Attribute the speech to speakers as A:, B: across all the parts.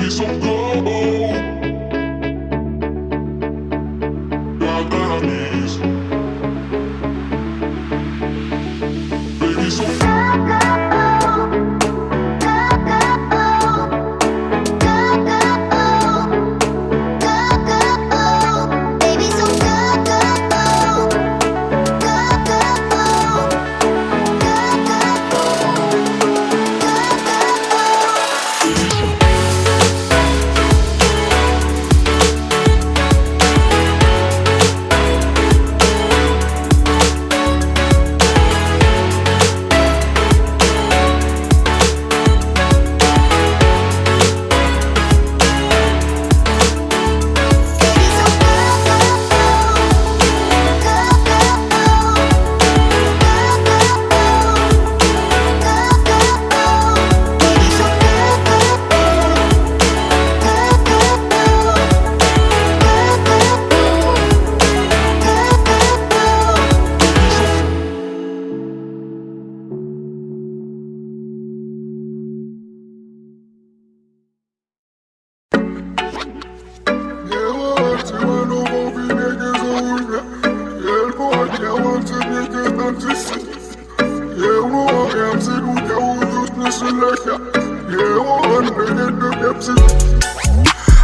A: Baby, so go. Got enemies. Baby, so go.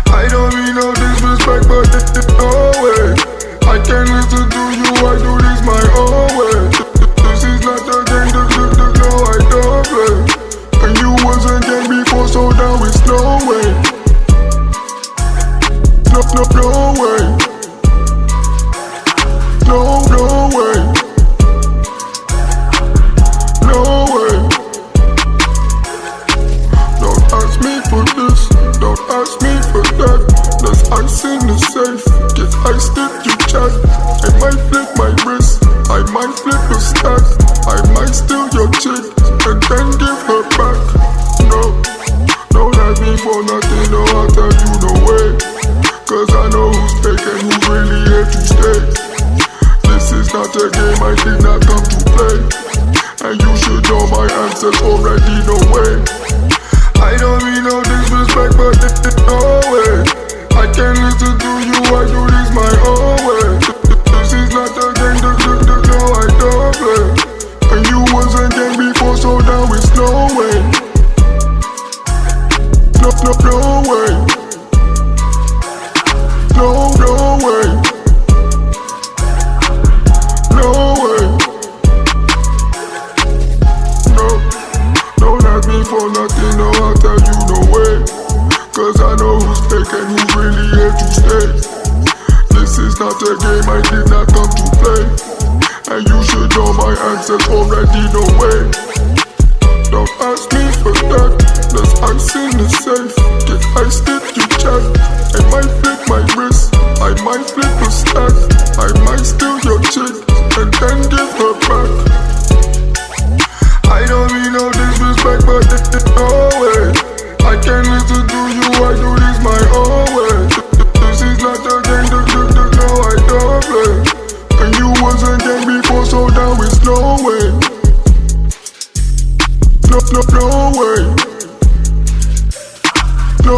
A: I don't mean no disrespect, but no way. I can't listen to you, I do this my own way. This is not a game, no, I don't play. And you wasn't game before, so now it's no way. No way. No way. No way. Don't ask me for this, don't ask me for that. There's ice in the safe, get ice if you chat. I might flip my wrist, I might flip a stack. I might steal your chick, and then give her back. No, don't ask me for nothing, no, I'll tell you no way. Cause I know who's fake and who's really here to stay. This is not a game, I did not come to play. And you should know my answers already, no way. I don't mean no disrespect, but no way. I can't listen to you, I do this my own way. This is not a game, no, I don't play. And you wasn't game before, so now it's no way. No way. No way. No way. No, don't ask me for nothing, no, I'll tell you no way. Cause I know who's fake and who's really here to stay. This is not a game, I did not come to play. And you should know my answers already, no way. Don't ask me for that, there's ice in the safe. Get ice if you chat. I might flip my wrist, I might flip a stack. I might steal your chick, and then give her back. I don't mean no disrespect, but no way. I can't listen to you, I do this my own way. This is not a game, no, I don't play. And you wasn't game before, so now it's no way. No way. No